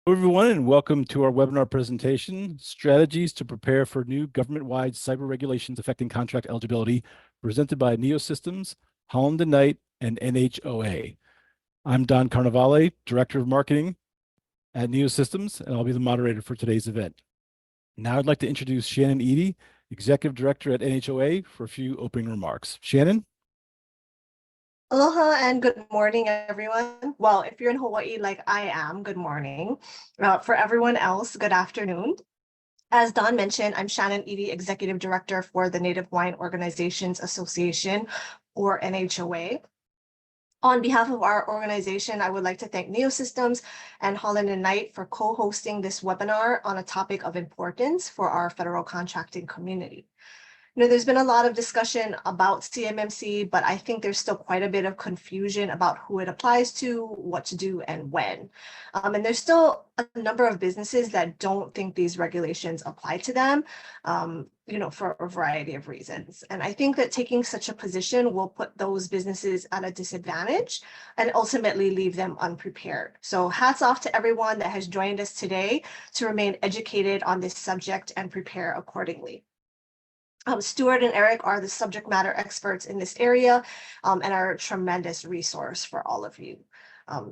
Hello, everyone, and welcome to our webinar presentation, Strategies to Prepare for New Government-Wide Cyber Regulations Affecting Contract Eligibility, presented by NeoSystems, Holland & Knight, and NHOA. I'm Don Carnevale, Director of Marketing at NeoSystems, and I'll be the moderator for today's event. Now I'd like to introduce Shannon Eady, Executive Director at NHOA, for a few opening remarks. Shannon? Aloha and good morning, everyone. Well, if you're in Hawaii like I am, good morning. For everyone else, good afternoon. As Don mentioned, I'm Shannon Eady, Executive Director for the Native Hawaiian Organizations Association, or NHOA. On behalf of our organization, I would like to thank NeoSystems and Holland & Knight for co-hosting this webinar on a topic of importance for our federal contracting community. There's been a lot of discussion about CMMC, but I think there's still quite a bit of confusion about who it applies to, what to do, and when. And there's still a number of businesses that don't think these regulations apply to them, for a variety of reasons. And I think that taking such a position will put those businesses at a disadvantage and ultimately leave them unprepared. So hats off to everyone that has joined us today to remain educated on this subject and prepare accordingly. Stuart and Eric are the subject matter experts in this area and are a tremendous resource for all of you.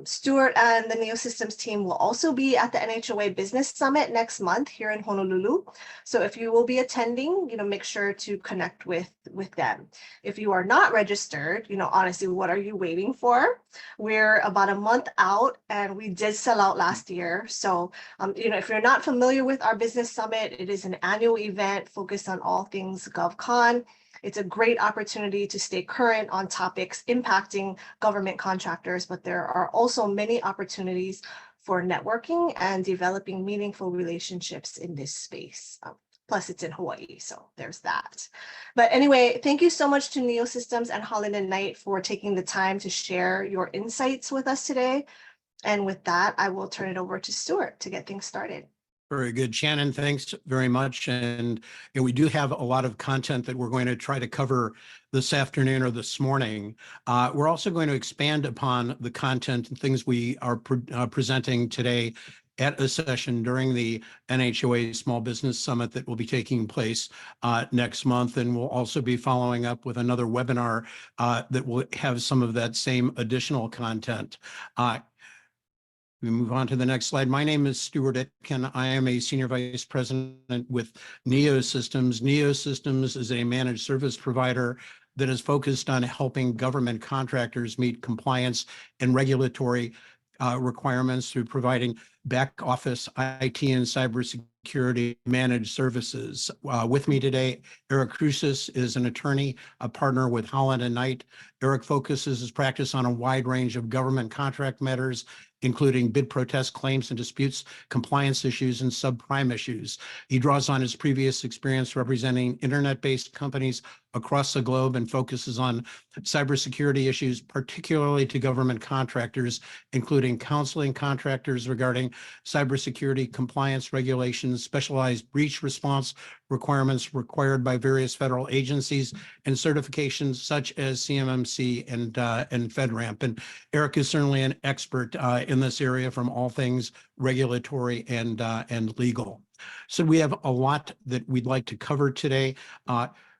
Stuart and the NeoSystems team will also be at the NHOA Business Summit next month here in Honolulu. So if you will be attending, make sure to connect with them. If you are not registered, honestly, what are you waiting for? We're about a month out and we did sell out last year. So, if you're not familiar with our Business Summit, it is an annual event focused on all things GovCon. It's a great opportunity to stay current on topics impacting government contractors, but there are also many opportunities for networking and developing meaningful relationships in this space. Plus, it's in Hawaii, so there's that. But anyway, thank you so much to NeoSystems and Holland & Knight for taking the time to share your insights with us today. And with that, I will turn it over to Stuart to get things started. Very good, Shannon. Thanks very much. And we do have a lot of content that we're going to try to cover this afternoon or this morning. We're also going to expand upon the content and things we are presenting today at a session during the NHOA Small Business Summit that will be taking place next month. And we'll also be following up with another webinar that will have some of that same additional content. We move on to the next slide. My name is Stuart Itkin. I am a Senior Vice President with NeoSystems. NeoSystems is a managed service provider that is focused on helping government contractors meet compliance and regulatory requirements through providing back office IT and cybersecurity managed services. With me today, Eric Cruces is an attorney, a partner with Holland & Knight. Eric focuses his practice on a wide range of government contract matters, including bid protest claims and disputes, compliance issues, and subprime issues. He draws on his previous experience representing internet-based companies across the globe and focuses on cybersecurity issues, particularly to government contractors, including counseling contractors regarding cybersecurity compliance regulations, specialized breach response requirements required by various federal agencies, and certifications such as CMMC and FedRAMP. And Eric is certainly an expert in this area from all things regulatory and legal. So we have a lot that we'd like to cover today.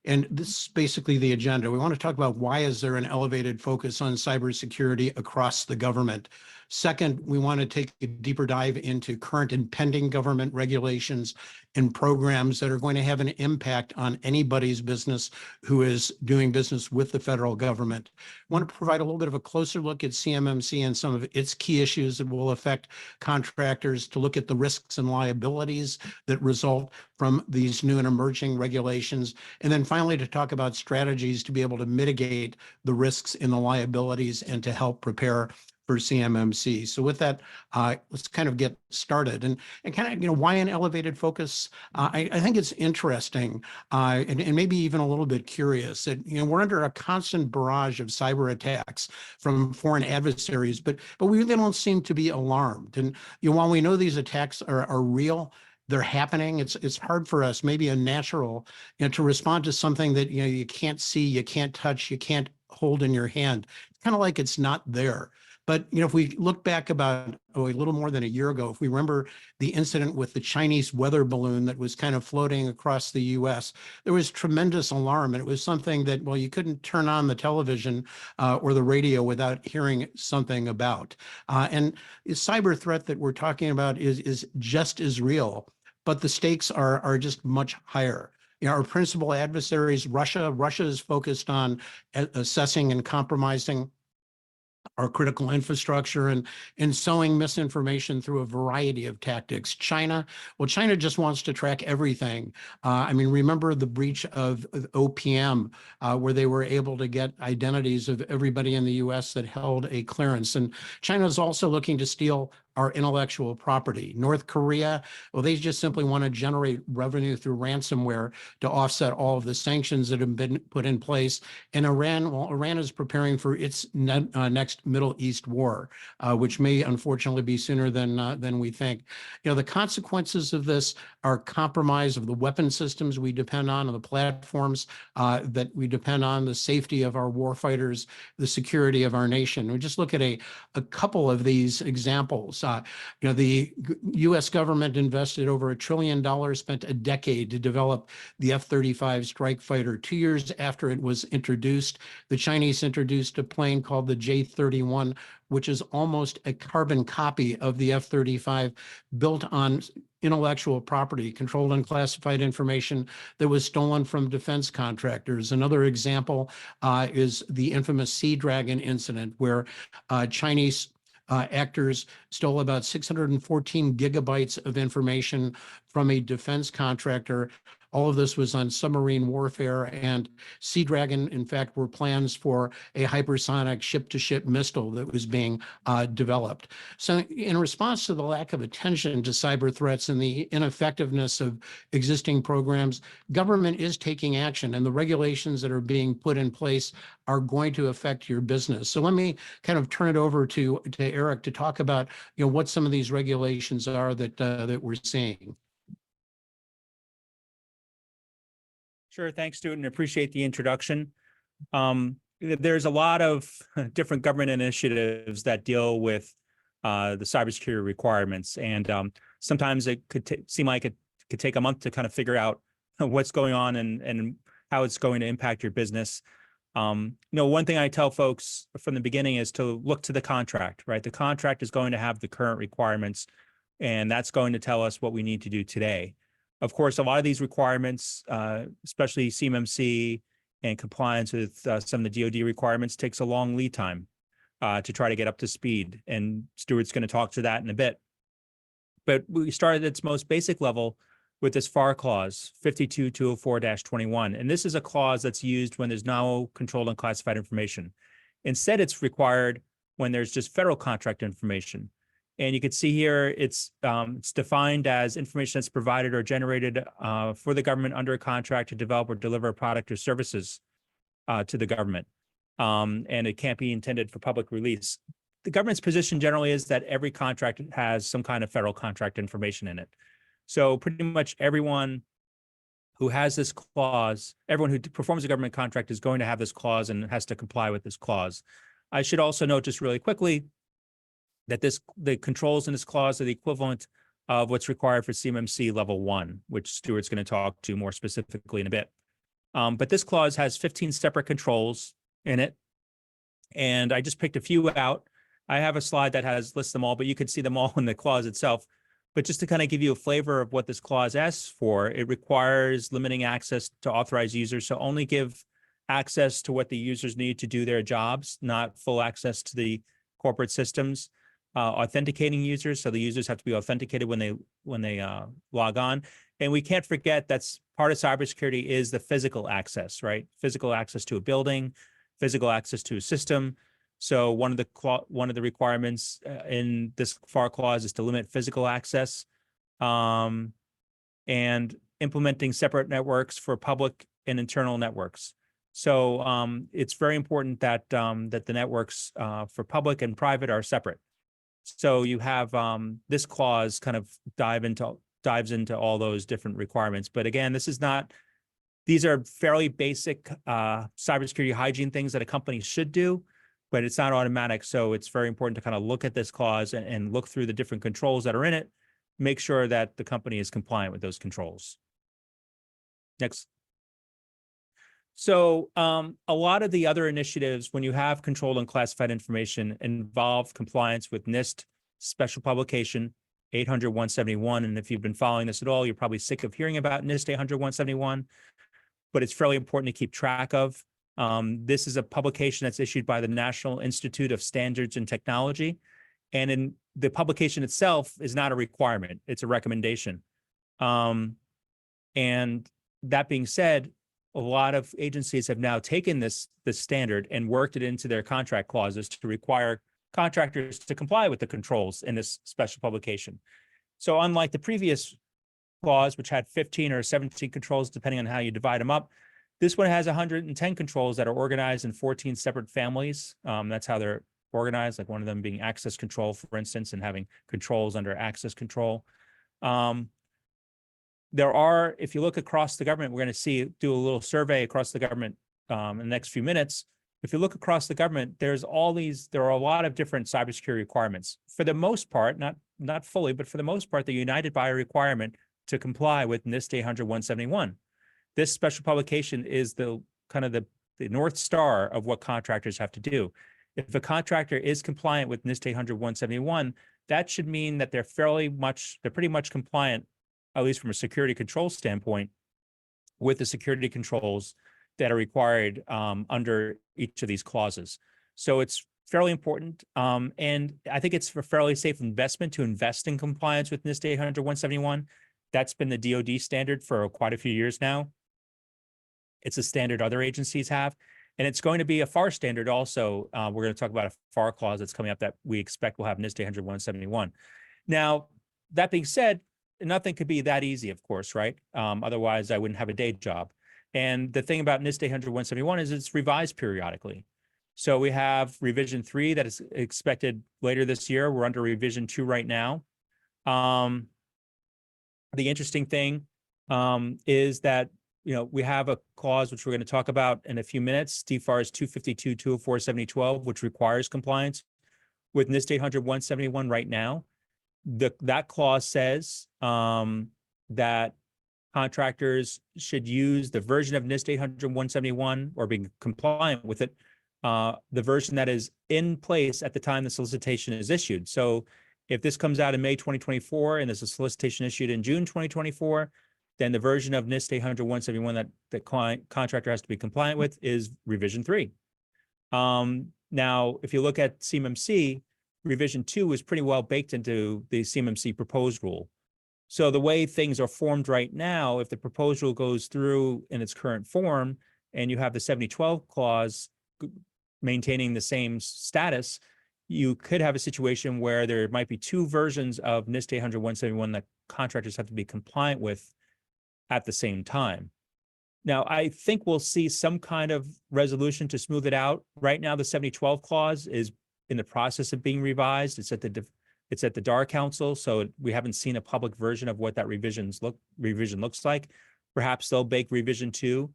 And this is basically the agenda. We want to talk about why is there an elevated focus on cybersecurity across the government. Second, we want to take a deeper dive into current and pending government regulations and programs that are going to have an impact on anybody's business who is doing business with the federal government. I want to provide a little bit of a closer look at CMMC and some of its key issues that will affect contractors, to look at the risks and liabilities that result from these new and emerging regulations, and then finally to talk about strategies to be able to mitigate the risks and the liabilities and to help prepare for CMMC. So with that, let's kind of get started and kind of, why an elevated focus? I think it's interesting and maybe even a little bit curious that, we're under a constant barrage of cyber attacks from foreign adversaries, but we really don't seem to be alarmed. And while we know these attacks are real, they're happening, it's hard for us, maybe unnatural, to respond to something that you can't see, you can't touch, you can't hold in your hand. It's kind of like it's not there. But, if we look back about a little more than a year ago, if we remember the incident with the Chinese weather balloon that was kind of floating across the US, there was tremendous alarm. And it was something that, well, you couldn't turn on the television or the radio without hearing something about. And the cyber threat that we're talking about is just as real, but the stakes are just much higher. Our principal adversaries, Russia is focused on assessing and compromising our critical infrastructure and sowing misinformation through a variety of tactics. China just wants to track everything. Remember the breach of OPM, where they were able to get identities of everybody in the US that held a clearance. And China is also looking to steal our intellectual property. North Korea, well, they just simply want to generate revenue through ransomware to offset all of the sanctions that have been put in place. And Iran is preparing for its next Middle East war, which may unfortunately be sooner than we think. The consequences of this are compromise of the weapon systems we depend on and the platforms that we depend on, the safety of our warfighters, the security of our nation. We just look at a couple of these examples. The U.S. government invested over $1 trillion, spent a decade to develop the F-35 strike fighter. 2 years after it was introduced, the Chinese introduced a plane called the J-31, which is almost a carbon copy of the F-35, built on intellectual property, controlled unclassified information that was stolen from defense contractors. Another example is the infamous Sea Dragon incident, where Chinese actors stole about 614 gigabytes of information from a defense contractor. All of this was on submarine warfare, and Sea Dragon, in fact, were plans for a hypersonic ship-to-ship missile that was being developed. So in response to the lack of attention to cyber threats and the ineffectiveness of existing programs, government is taking action, and the regulations that are being put in place are going to affect your business. So let me kind of turn it over to Eric to talk about what some of these regulations are that we're seeing. Sure. Thanks, Stuart. Appreciate the introduction. There's a lot of different government initiatives that deal with the cybersecurity requirements. And sometimes it could seem like it could take a month to kind of figure out what's going on and how it's going to impact your business. One thing I tell folks from the beginning is to look to the contract, right? The contract is going to have the current requirements, and that's going to tell us what we need to do today. Of course, a lot of these requirements, especially CMMC and compliance with some of the DoD requirements, takes a long lead time to try to get up to speed. And Stuart's going to talk to that in a bit. But we started at its most basic level with this FAR clause, 52204-21. And this is a clause that's used when there's no controlled unclassified information. Instead, it's required when there's just federal contract information. And you can see here, it's defined as information that's provided or generated for the government under a contract to develop or deliver a product or services to the government. And it can't be intended for public release. The government's position generally is that every contract has some kind of federal contract information in it. So pretty much everyone who has this clause, everyone who performs a government contract is going to have this clause and has to comply with this clause. I should also note just really quickly that the controls in this clause are the equivalent of what's required for CMMC level 1, which Stuart's going to talk to more specifically in a bit. But this clause has 15 separate controls in it, and I just picked a few out. I have a slide that lists them all, but you can see them all in the clause itself. But just to kind of give you a flavor of what this clause asks for, it requires limiting access to authorized users. So only give access to what the users need to do their jobs, not full access to the corporate systems. Authenticating users, so the users have to be authenticated when they log on. And we can't forget that's part of cybersecurity is the physical access, right? Physical access to a building, physical access to a system. So one of the requirements in this FAR clause is to limit physical access, and implementing separate networks for public and internal networks. So it's very important that that the networks for public and private are separate. So you have this clause kind of dives into all those different requirements. But again, these are fairly basic cybersecurity hygiene things that a company should do. but it's not automatic. So it's very important to kind of look at this clause and look through the different controls that are in it, make sure that the company is compliant with those controls. Next. So a lot of the other initiatives, when you have controlled and classified information, involve compliance with NIST Special Publication 800-171. And if you've been following this at all, you're probably sick of hearing about NIST 800-171, but it's fairly important to keep track of. This is a publication that's issued by the National Institute of Standards and Technology. And in the publication itself is not a requirement, it's a recommendation. And that being said, a lot of agencies have now taken this standard and worked it into their contract clauses to require contractors to comply with the controls in this special publication. So unlike the previous clause, which had 15 or 17 controls, depending on how you divide them up, this one has 110 controls that are organized in 14 separate families. That's how they're organized, like one of them being access control, for instance, and having controls under access control. There are, if you look across the government, we're going to do a little survey across the government in the next few minutes. If you look across the government, there are a lot of different cybersecurity requirements. For the most part, not fully, but for the most part, they're united by a requirement to comply with NIST 800-171. This special publication is the North Star of what contractors have to do. If a contractor is compliant with NIST 800-171, that should mean that they're pretty much compliant, at least from a security control standpoint, with the security controls that are required under each of these clauses. So it's fairly important. And I think it's a fairly safe investment to invest in compliance with NIST 800-171. That's been the DoD standard for quite a few years now. It's a standard other agencies have. And it's going to be a FAR standard also. We're going to talk about a FAR clause that's coming up that we expect will have NIST 800-171. Now, that being said, nothing could be that easy, of course, right? Otherwise, I wouldn't have a day job. And the thing about NIST 800-171 is it's revised periodically. So we have revision 3 that is expected later this year. We're under revision 2 right now. The interesting thing is that, we have a clause which we're going to talk about in a few minutes, DFARS 252-204-7012, which requires compliance with NIST 800-171 right now. That clause says that contractors should use the version of NIST 800-171 or be compliant with it, the version that is in place at the time the solicitation is issued. So if this comes out in May 2024 and there's a solicitation issued in June 2024, then the version of NIST 800-171 that the contractor has to be compliant with is revision 3. Now, if you look at CMMC, revision 2 is pretty well baked into the CMMC proposed rule. So the way things are formed right now, if the proposed rule goes through in its current form and you have the 7012 clause maintaining the same status, you could have a situation where there might be 2 versions of NIST 800-171 that contractors have to be compliant with at the same time. Now, I think we'll see some kind of resolution to smooth it out. Right now, the 7012 clause is in the process of being revised. It's at the DAR Council, so we haven't seen a public version of what that revision looks like. Perhaps they'll bake revision 2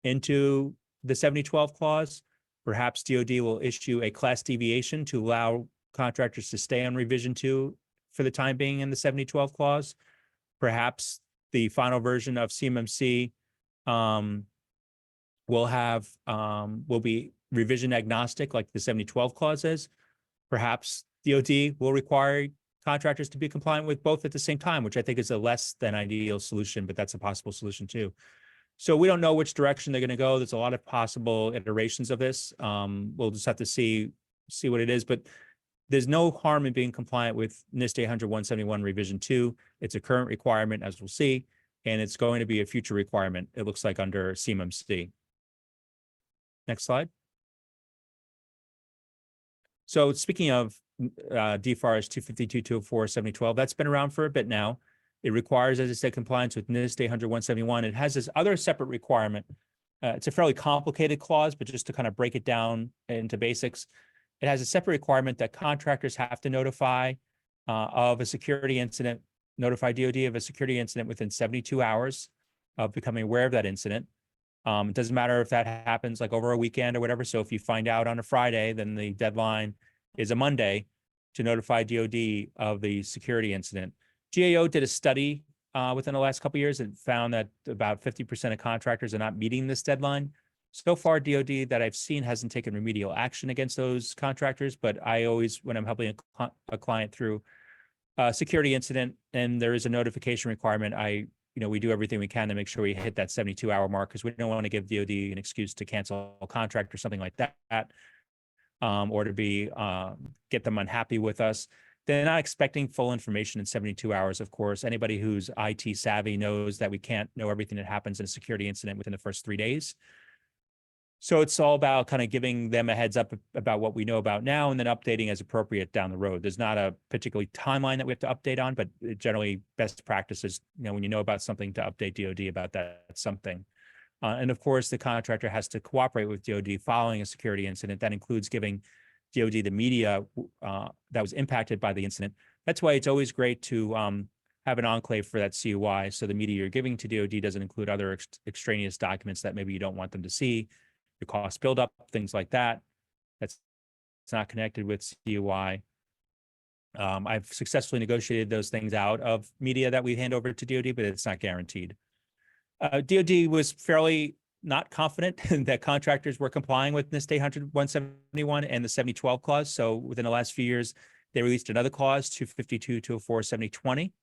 into the 7012 clause. Perhaps DoD will issue a class deviation to allow contractors to stay on revision 2 for the time being in the 7012 clause. Perhaps the final version of CMMC will be revision agnostic like the 7012 clause is. Perhaps DoD will require contractors to be compliant with both at the same time, which I think is a less than ideal solution, but that's a possible solution too. So we don't know which direction they're going to go. There's a lot of possible iterations of this. We'll just have to see what it is, but there's no harm in being compliant with NIST 800-171 revision 2. It's a current requirement, as we'll see, and it's going to be a future requirement, it looks like, under CMMC. Next slide. So speaking of DFARS 252-204-7012, that's been around for a bit now. It requires, as I said, compliance with NIST 800-171. It has this other separate requirement. It's a fairly complicated clause, but just to kind of break it down into basics, it has a separate requirement that contractors have to notify of a security incident, notify DoD of a security incident within 72 hours of becoming aware of that incident. It doesn't matter if that happens like over a weekend or whatever. So if you find out on a Friday, then the deadline is a Monday to notify DoD of the security incident. GAO did a study within the last couple of years and found that about 50% of contractors are not meeting this deadline. So far, DoD that I've seen hasn't taken remedial action against those contractors, but I always, when I'm helping a client through a security incident and there is a notification requirement, we do everything we can to make sure we hit that 72-hour mark because we don't want to give DoD an excuse to cancel a contract or something like that, or to get them unhappy with us. They're not expecting full information in 72 hours, of course. Anybody who's IT savvy knows that we can't know everything that happens in a security incident within the first 3 days. So it's all about kind of giving them a heads up about what we know about now and then updating as appropriate down the road. There's not a particularly timeline that we have to update on, but generally best practices, when you know about something, to update DoD about that something. And of course, the contractor has to cooperate with DoD following a security incident. That includes giving DoD the media that was impacted by the incident. That's why it's always great to have an enclave for that COI. So the media you're giving to DoD doesn't include other extraneous documents that maybe you don't want them to see. Your cost buildup, things like that. It's not connected with COI. I've successfully negotiated those things out of media that we hand over to DoD, but it's not guaranteed. DoD was fairly not confident that contractors were complying with NIST 171 and the 7012 clause. So within the last few years, they released another clause, 252, 204, 7020.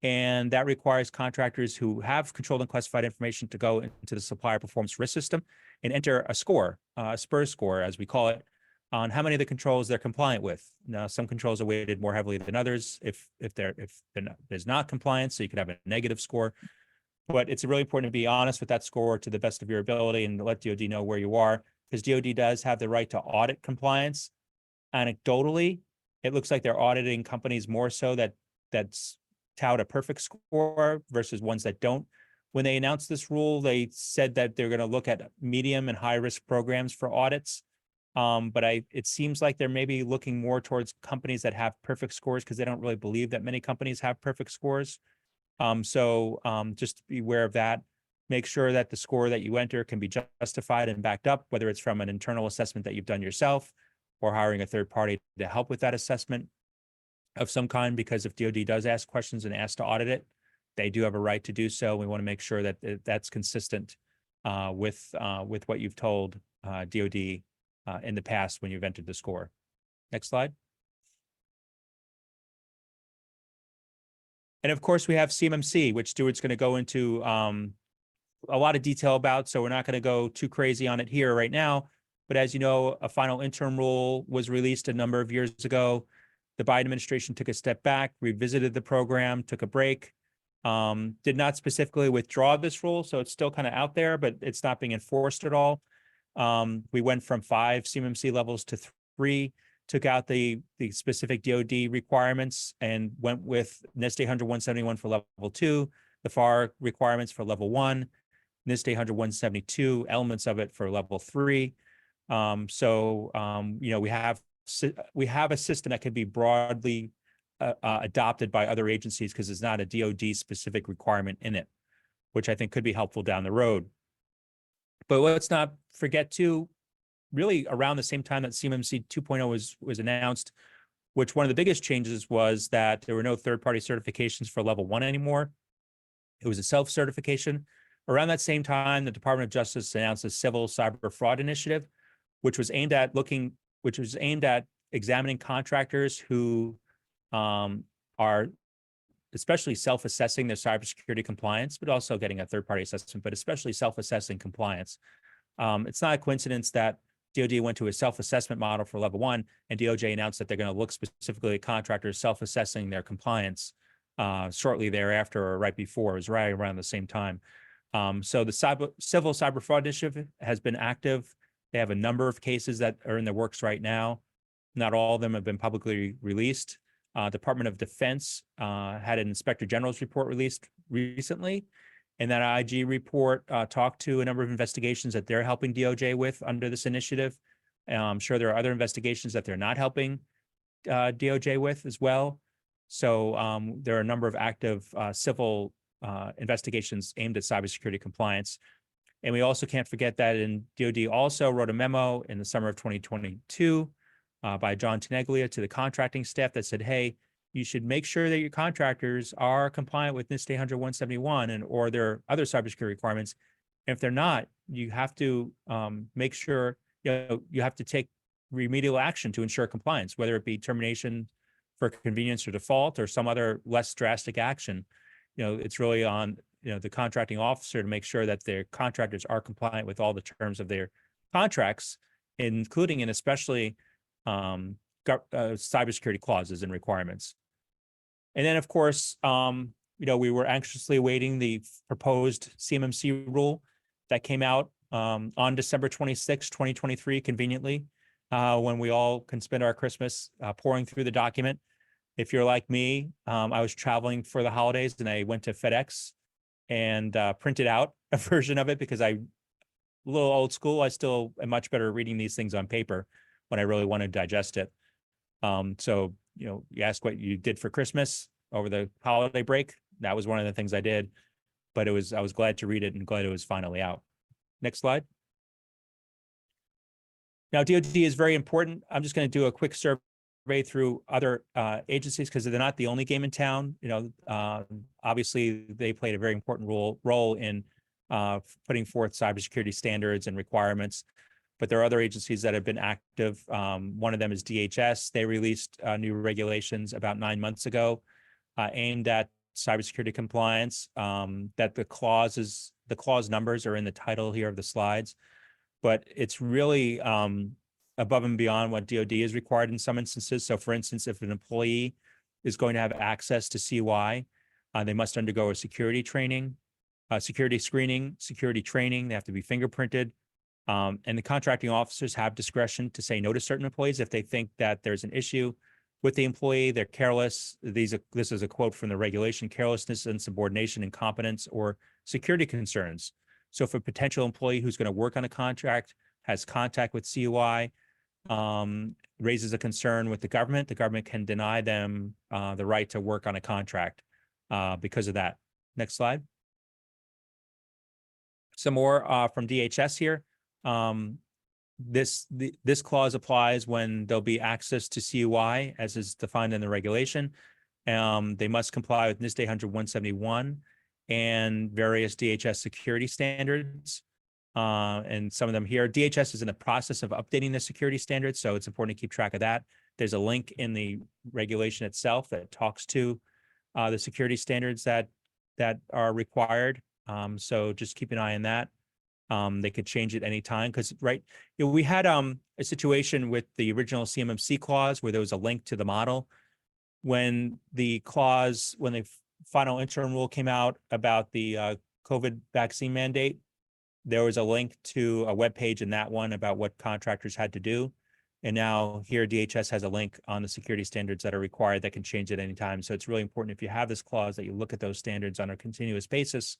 And that requires contractors who have controlled and classified information to go into the supplier performance risk system and enter a score, a SPURS score, as we call it, on how many of the controls they're compliant with. Now, some controls are weighted more heavily than others if there's not compliance, so you could have a negative score. But it's really important to be honest with that score to the best of your ability and let DoD know where you are, because DoD does have the right to audit compliance. Anecdotally, it looks like they're auditing companies more so that's tout a perfect score versus ones that don't. When they announced this rule, they said that they're going to look at medium and high risk programs for audits. But it seems like they're maybe looking more towards companies that have perfect scores because they don't really believe that many companies have perfect scores. So just be aware of that. Make sure that the score that you enter can be justified and backed up, whether it's from an internal assessment that you've done yourself or hiring a third party to help with that assessment of some kind, because if DoD does ask questions and ask to audit it, they do have a right to do so. We want to make sure that that's consistent with what you've told DoD in the past when you've entered the score. Next slide. And of course, we have CMMC, which Stuart's going to go into a lot of detail about, so we're not going to go too crazy on it here right now. But as you know, a final interim rule was released a number of years ago. The Biden administration took a step back, revisited the program, took a break, did not specifically withdraw this rule. So it's still kind of out there, but it's not being enforced at all. We went from 5 CMMC levels to 3, took out the specific DoD requirements and went with NIST 171 for level 2, the FAR requirements for level 1, NIST 172, elements of it for level 3. We have a system that can be broadly adopted by other agencies because it's not a DoD specific requirement in it, which I think could be helpful down the road. But let's not forget to, really around the same time that CMMC 2.0 was announced, which one of the biggest changes was that there were no third-party certifications for level 1 anymore. It was a self-certification. Around that same time, the Department of Justice announced a civil cyber fraud initiative, which was aimed at examining contractors who are especially self-assessing their cybersecurity compliance, but also getting a third-party assessment, but especially self-assessing compliance. It's not a coincidence that DoD went to a self-assessment model for level 1, and DOJ announced that they're going to look specifically at contractors self-assessing their compliance shortly thereafter or right before. It was right around the same time. So the civil cyber fraud initiative has been active. They have a number of cases that are in the works right now. Not all of them have been publicly released. Department of Defense had an Inspector General's report released recently, and that IG report talked to a number of investigations that they're helping DOJ with under this initiative. I'm sure there are other investigations that they're not helping DOJ with as well. So there are a number of active civil investigations aimed at cybersecurity compliance. And we also can't forget that in DoD also wrote a memo in the summer of 2022 by John Tenaglia to the contracting staff that said, hey, you should make sure that your contractors are compliant with NIST 800-171 and or their other cybersecurity requirements. And if they're not, you have to make sure you have to take remedial action to ensure compliance, whether it be termination for convenience or default or some other less drastic action. It's really on the contracting officer to make sure that their contractors are compliant with all the terms of their contracts, including and especially cybersecurity clauses and requirements. And then, of course, we were anxiously awaiting the proposed CMMC rule that came out on December 26, 2023, conveniently, when we all can spend our Christmas pouring through the document. If you're like me, I was traveling for the holidays and I went to FedEx and printed out a version of it because a little old school. I still am much better reading these things on paper when I really want to digest it. So, you ask what you did for Christmas over the holiday break. That was one of the things I did, but I was glad to read it and glad it was finally out. Next slide. Now, DoD is very important. I'm just going to do a quick survey through other agencies because they're not the only game in town. Obviously, they played a very important role in putting forth cybersecurity standards and requirements. But there are other agencies that have been active. One of them is DHS. They released new regulations about 9 months ago aimed at cybersecurity compliance. That the clause numbers are in the title here of the slides. But it's really above and beyond what DoD is required in some instances. So for instance, if an employee is going to have access to CUI, they must undergo a security training, security screening, security training. They have to be fingerprinted. And the contracting officers have discretion to say no to certain employees if they think that there's an issue with the employee, they're careless. This is a quote from the regulation: carelessness, insubordination, incompetence, or security concerns. So if a potential employee who's going to work on a contract has contact with CUI, raises a concern with the government can deny them the right to work on a contract because of that. Next slide. Some more from DHS here. This clause applies when there'll be access to CUI as is defined in the regulation. They must comply with NIST 800-171 and various DHS security standards. And some of them here. DHS is in the process of updating the security standards, so it's important to keep track of that. There's a link in the regulation itself that talks to the security standards that are required. So just keep an eye on that. They could change it anytime because, right, we had a situation with the original CMMC clause where there was a link to the model. When the final interim rule came out about the COVID vaccine mandate, there was a link to a web page in that one about what contractors had to do. And now here DHS has a link on the security standards that are required that can change at any time. So it's really important if you have this clause that you look at those standards on a continuous basis.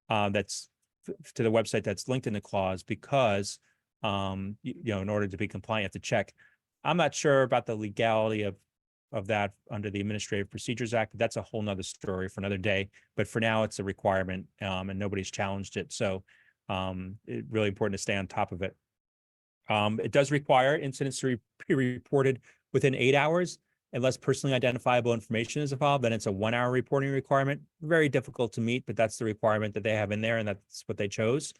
That's to the website that's linked in the clause because, in order to be compliant, you have to check. I'm not sure about the legality of that under the Administrative Procedures Act. That's a whole nother story for another day. But for now, it's a requirement and nobody's challenged it. So it's really important to stay on top of it. It does require incidents to be reported within 8 hours unless personally identifiable information is involved. Then it's a 1 hour reporting requirement. Very difficult to meet, but that's the requirement that they have in there, and that's what they chose.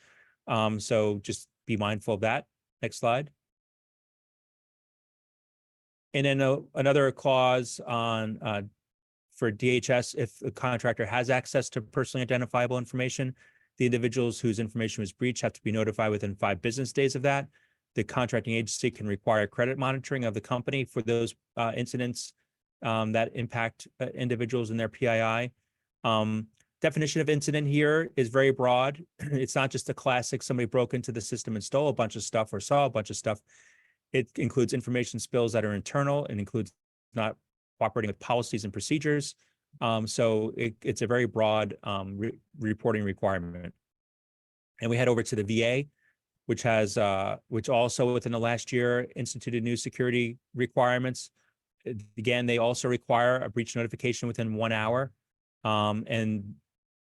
So just be mindful of that. Next slide. And then another clause on for DHS, if a contractor has access to personally identifiable information, the individuals whose information was breached have to be notified within 5 business days of that. The contracting agency can require credit monitoring of the company for those incidents that impact individuals in their PII. Definition of incident here is very broad. It's not just a classic somebody broke into the system and stole a bunch of stuff or saw a bunch of stuff. It includes information spills that are internal. It includes not cooperating with policies and procedures. So it's a very broad reporting requirement. And we head over to the VA, which also within the last year instituted new security requirements. Again, they also require a breach notification within 1 hour. And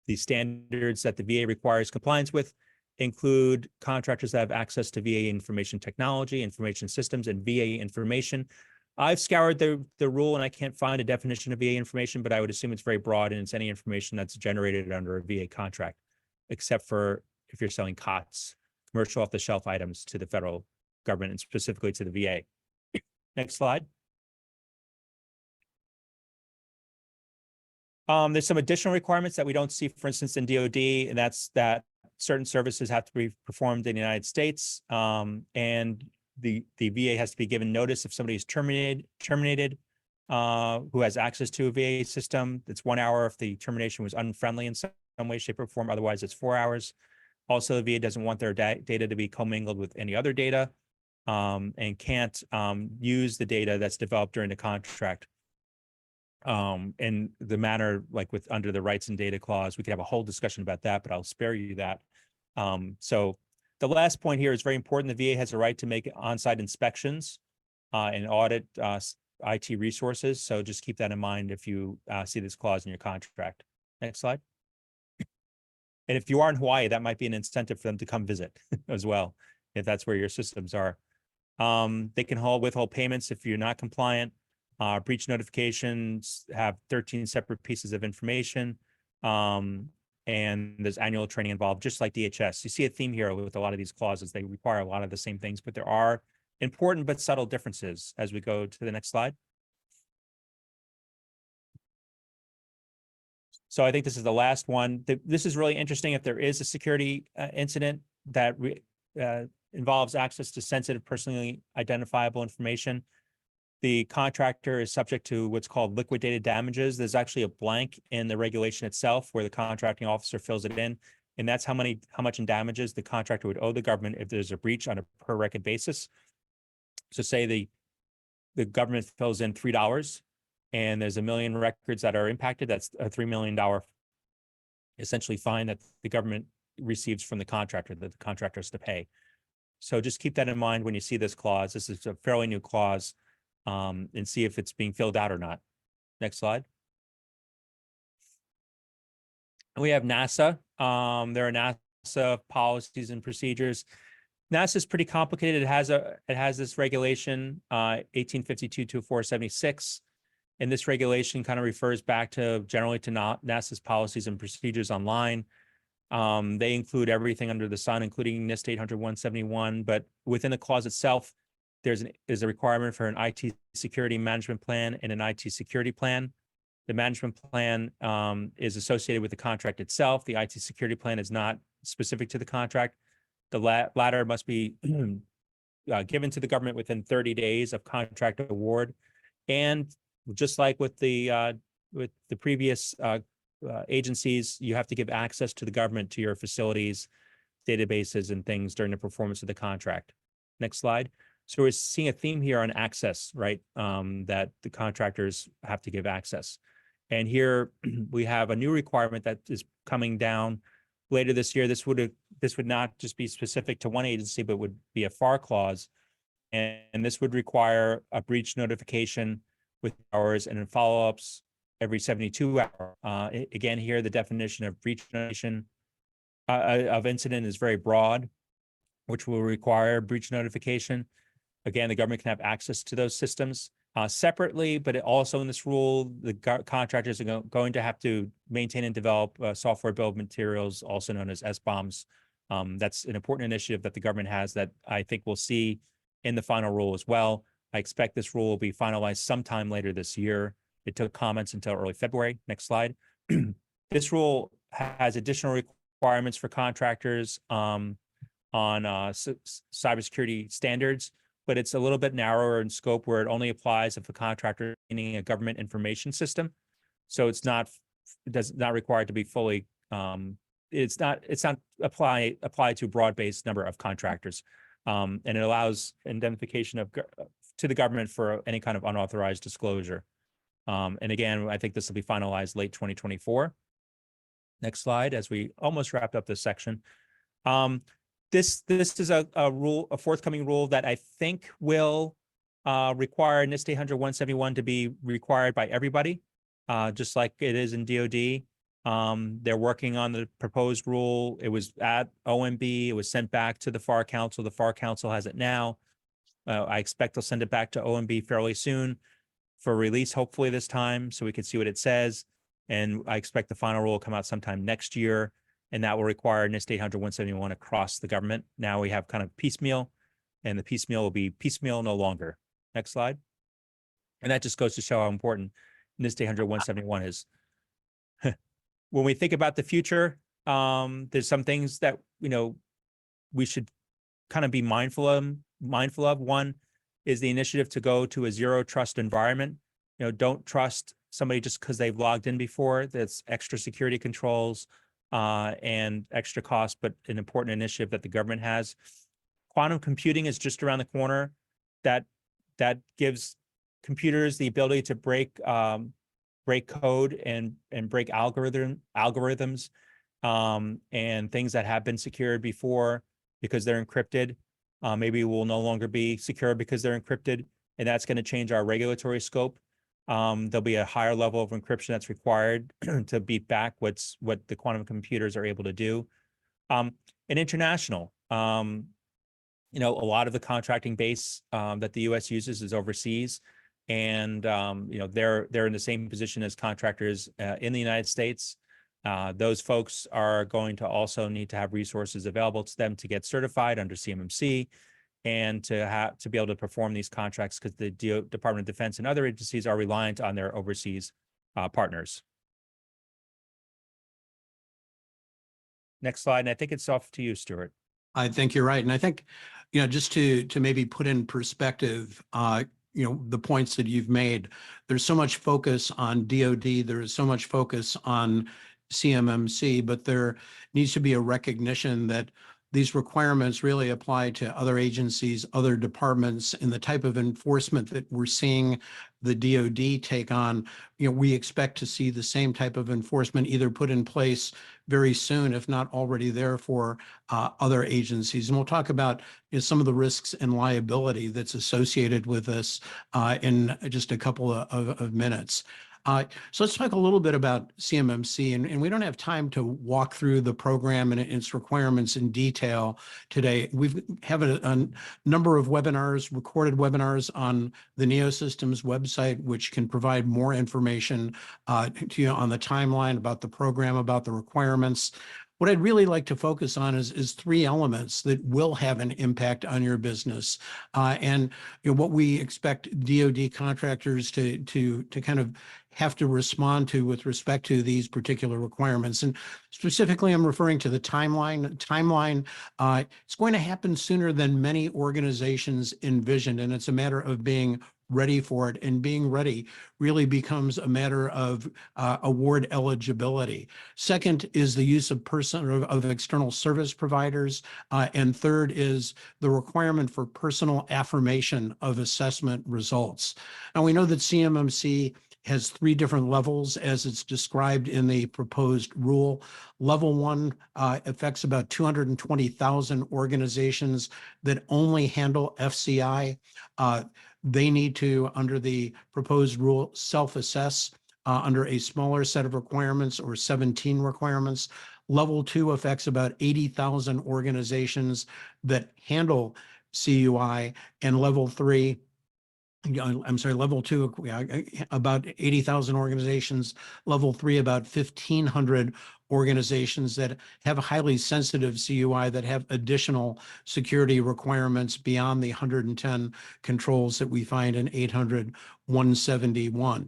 the standards that the VA requires compliance with include contractors that have access to VA information technology, information systems, and VA information. I've scoured the rule and I can't find a definition of VA information, but I would assume it's very broad and it's any information that's generated under a VA contract, except for if you're selling COTS, commercial off-the-shelf items to the federal government and specifically to the VA. Next slide. There's some additional requirements that we don't see, for instance, in DoD, and that's that certain services have to be performed in the United States, and the VA has to be given notice if somebody is terminated, who has access to a VA system. It's 1 hour if the termination was unfriendly in some way, shape, or form. Otherwise, it's 4 hours. Also, the VA doesn't want their data to be commingled with any other data, and can't use the data that's developed during the contract in the manner like with under the rights and data clause. We could have a whole discussion about that, but I'll spare you that. So the last point here is very important. The VA has a right to make on-site inspections and audit IT resources. So just keep that in mind if you see this clause in your contract. Next slide. And if you are in Hawaii, that might be an incentive for them to come visit as well, if that's where your systems are. They can withhold payments if you're not compliant. Breach notifications have 13 separate pieces of information. And there's annual training involved, just like DHS. You see a theme here with a lot of these clauses. They require a lot of the same things, but there are important but subtle differences as we go to the next slide. So I think this is the last one. This is really interesting. If there is a security incident that involves access to sensitive, personally identifiable information, the contractor is subject to what's called liquidated damages. There's actually a blank in the regulation itself where the contracting officer fills it in. And that's how much in damages the contractor would owe the government if there's a breach on a per record basis. So say the government fills in $3 and there's 1 million records that are impacted. That's a $3 million essentially fine that the government receives from the contractor that the contractor has to pay. So just keep that in mind when you see this clause. This is a fairly new clause. And see if it's being filled out or not. Next slide. We have NASA. There are NASA policies and procedures. NASA is pretty complicated. It has this regulation 1852-2476, and this regulation kind of refers back to generally to NASA's policies and procedures online. They include everything under the sun, including NIST 800-171, but within the clause itself, there's a requirement for an IT security management plan and an IT security plan. The management plan is associated with the contract itself. The IT security plan is not specific to the contract. The latter must be given to the government within 30 days of contract award. And just like with the previous agencies, you have to give access to the government to your facilities, databases, and things during the performance of the contract. Next slide. So we're seeing a theme here on access, right? That the contractors have to give access. And here we have a new requirement that is coming down later this year. This would not just be specific to one agency, but would be a FAR clause. And this would require a breach notification with hours and then follow-ups every 72 hours. Again, here the definition of breach notification of incident is very broad, which will require breach notification. Again, the government can have access to those systems separately, but also in this rule, the contractors are going to have to maintain and develop software bill of materials, also known as SBOMs. That's an important initiative that the government has that I think we'll see in the final rule as well. I expect this rule will be finalized sometime later this year. It took comments until early February. Next slide. This rule has additional requirements for contractors on cybersecurity standards, but it's a little bit narrower in scope where it only applies if a contractor is using a government information system. So it does not require it to be fully, it's not applied to a broad-based number of contractors. And it allows indemnification to the government for any kind of unauthorized disclosure. And again, I think this will be finalized late 2024. Next slide, as we almost wrapped up this section. This is a forthcoming rule that I think will require NIST 800-171 to be required by everybody, just like it is in DoD. They're working on the proposed rule. It was at OMB. It was sent back to the FAR Council. The FAR Council has it now. I expect they'll send it back to OMB fairly soon for release, hopefully this time, so we can see what it says. And I expect the final rule will come out sometime next year, and that will require NIST 800-171 across the government. Now we have kind of piecemeal, and the piecemeal will be piecemeal no longer. Next slide. And that just goes to show how important NIST 800-171 is. When we think about the future, there's some things that, we should kind of be mindful of. One is the initiative to go to a zero trust environment. Don't trust somebody just because they've logged in before. That's extra security controls and extra cost, but an important initiative that the government has. Quantum computing is just around the corner. That gives computers the ability to break code and break algorithms and things that have been secured before because they're encrypted. Maybe will no longer be secure because they're encrypted, and that's going to change our regulatory scope. There'll be a higher level of encryption that's required to beat back what the quantum computers are able to do. And international, a lot of the contracting base that the U.S. uses is overseas, and they're in the same position as contractors in the United States. Those folks are going to also need to have resources available to them to get certified under CMMC and to be able to perform these contracts, because the Department of Defense and other agencies are reliant on their overseas partners. Next slide, and I think it's off to you, Stuart. I think you're right. And I think, just to maybe put in perspective, the points that you've made, there's so much focus on DoD, there is so much focus on CMMC, but there needs to be a recognition that these requirements really apply to other agencies, other departments, and the type of enforcement that we're seeing the DoD take on. We expect to see the same type of enforcement either put in place very soon, if not already there, for other agencies. And we'll talk about some of the risks and liability that's associated with this in just a couple of minutes. So let's talk a little bit about CMMC, and we don't have time to walk through the program and its requirements in detail today. We have a number of webinars, recorded webinars on the NeoSystems website, which can provide more information to you on the timeline about the program, about the requirements. What I'd really like to focus on is three elements that will have an impact on your business, and what we expect DoD contractors to kind of have to respond to with respect to these particular requirements. And specifically, I'm referring to the timeline. It's going to happen sooner than many organizations envisioned, and it's a matter of being ready for it, and being ready really becomes a matter of award eligibility. Second is the use of external service providers, and third is the requirement for personal affirmation of assessment results. Now, we know that CMMC has three different levels as it's described in the proposed rule. Level 1 affects about 220,000 organizations that only handle FCI. They need to, under the proposed rule, self-assess under a smaller set of requirements, or 17 requirements. Level 2 affects about 80,000 organizations that handle CUI, and level 2, about 80,000 organizations. Level 3, about 1,500 organizations that have a highly sensitive CUI that have additional security requirements beyond the 110 controls that we find in 800-171.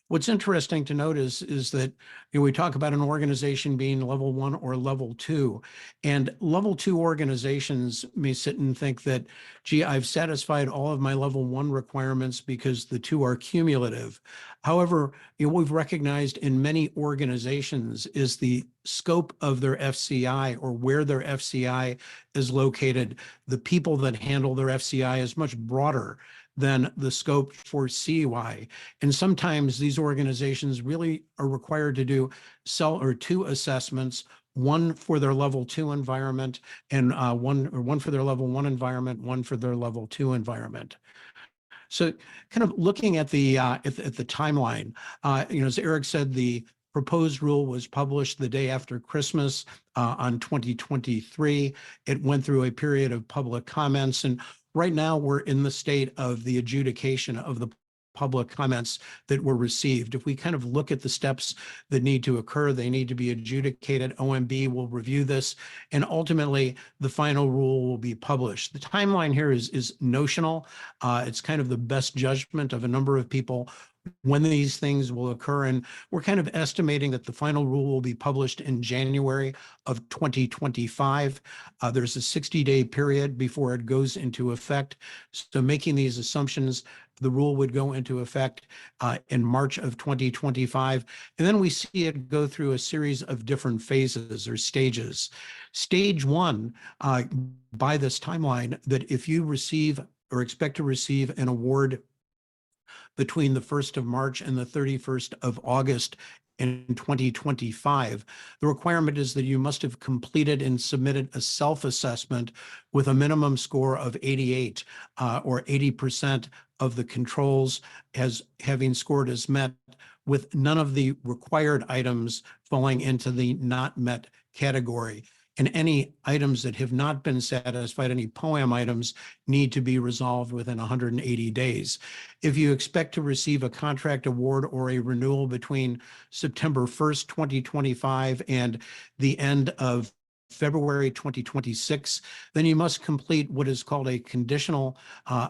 What's interesting to notice is that we talk about an organization being level 1 or level 2, and level 2 organizations may sit and think that, gee, I've satisfied all of my level 1 requirements because the 2 are cumulative. However, what we've recognized in many organizations is the scope of their FCI, or where their FCI is located. The people that handle their FCI is much broader than the scope for CUI. And sometimes these organizations really are required to do 2 assessments, one for their level 2 environment, and one for their level 1 environment, one for their level 2 environment. So kind of looking at the timeline, as Eric said, the proposed rule was published the day after Christmas on 2023. It went through a period of public comments, and right now we're in the state of the adjudication of the public comments that were received. If we kind of look at the steps that need to occur, they need to be adjudicated. OMB will review this, and ultimately the final rule will be published. The timeline here is notional. It's kind of the best judgment of a number of people when these things will occur. And we're kind of estimating that the final rule will be published in January of 2025. There's a 60-day period before it goes into effect. So making these assumptions, the rule would go into effect in March of 2025. And then we see it go through a series of different phases or stages. Stage one, by this timeline, that if you receive or expect to receive an award between the 1st of March and the 31st of August in 2025, the requirement is that you must have completed and submitted a self-assessment with a minimum score of 88 or 80% of the controls as having scored as met, with none of the required items falling into the not met category. And any items that have not been satisfied, any POAM items, need to be resolved within 180 days. If you expect to receive a contract award or a renewal between September 1st, 2025 and the end of February 2026, then you must complete what is called a conditional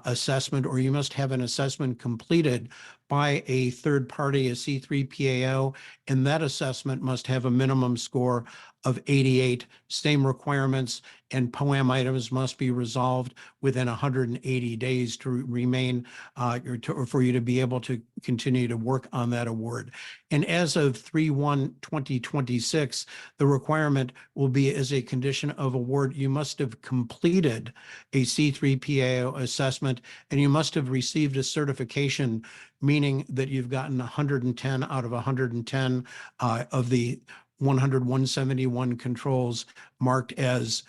assessment, or you must have an assessment completed by a third party, a C3PAO, and that assessment must have a minimum score of 88, same requirements, and POAM items must be resolved within 180 days to remain, or for you to be able to continue to work on that award. And as of 3/1/2026, the requirement will be, as a condition of award, you must have completed a C3PAO assessment, and you must have received a certification, meaning that you've gotten 110 out of 110 of the 171 controls marked as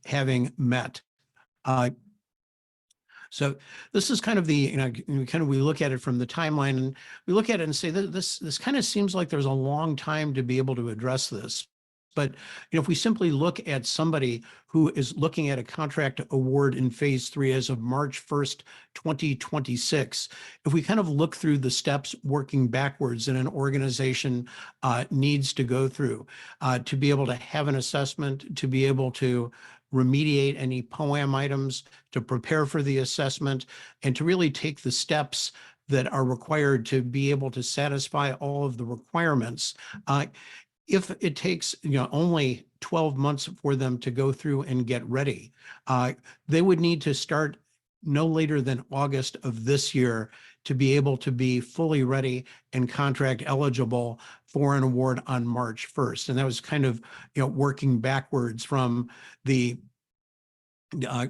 having met. So this is kind of the, we look at it from the timeline, and we look at it and say that this kind of seems like there's a long time to be able to address this. But if we simply look at somebody who is looking at a contract award in phase 3 as of March 1st, 2026, if we kind of look through the steps working backwards that an organization needs to go through to be able to have an assessment, to be able to remediate any POAM items, to prepare for the assessment, and to really take the steps that are required to be able to satisfy all of the requirements. If it takes only 12 months for them to go through and get ready, they would need to start no later than August of this year to be able to be fully ready and contract eligible for an award on March 1st. And that was kind of working backwards from the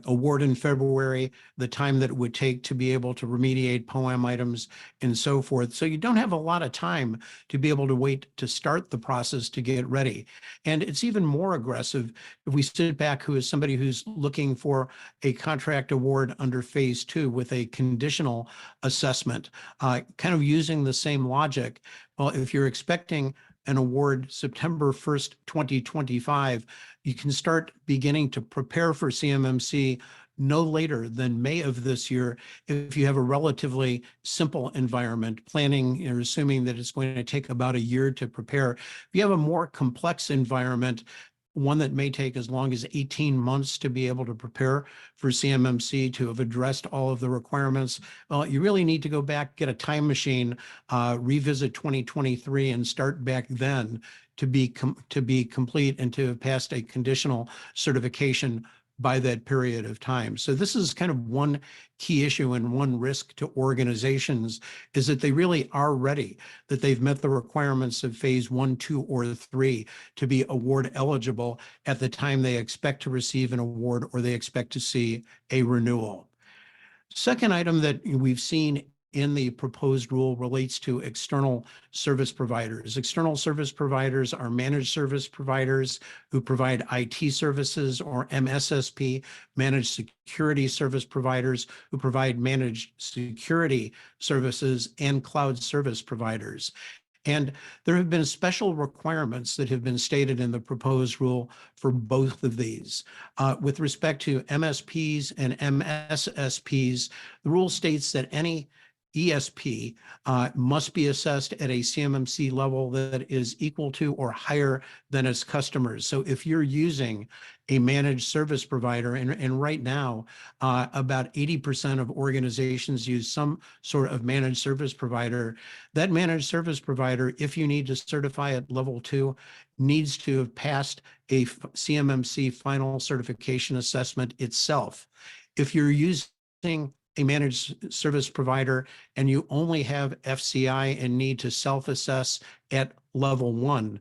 award in February, the time that it would take to be able to remediate POAM items and so forth. So you don't have a lot of time to be able to wait to start the process to get ready. And it's even more aggressive if we sit back who is somebody who's looking for a contract award under phase 2 with a conditional assessment, kind of using the same logic. Well, if you're expecting an award September 1st, 2025, you can start beginning to prepare for CMMC no later than May of this year if you have a relatively simple environment, planning or assuming that it's going to take about a year to prepare. If you have a more complex environment, one that may take as long as 18 months to be able to prepare for CMMC, to have addressed all of the requirements, well, you really need to go back, get a time machine, revisit 2023 and start back then to be complete and to have passed a conditional certification by that period of time. So this is kind of one key issue and one risk to organizations, is that they really are ready, that they've met the requirements of phase 1, 2, or 3 to be award eligible at the time they expect to receive an award or they expect to see a renewal. Second item that we've seen in the proposed rule relates to external service providers. External service providers are managed service providers who provide IT services, or MSSP, managed security service providers who provide managed security services, and cloud service providers. And there have been special requirements that have been stated in the proposed rule for both of these. With respect to MSPs and MSSPs, the rule states that any ESP must be assessed at a CMMC level that is equal to or higher than its customers. So if you're using a managed service provider, and right now, about 80% of organizations use some sort of managed service provider, that managed service provider, if you need to certify at level 2, needs to have passed a CMMC final certification assessment itself. If you're using a managed service provider and you only have FCI and need to self-assess at level 1,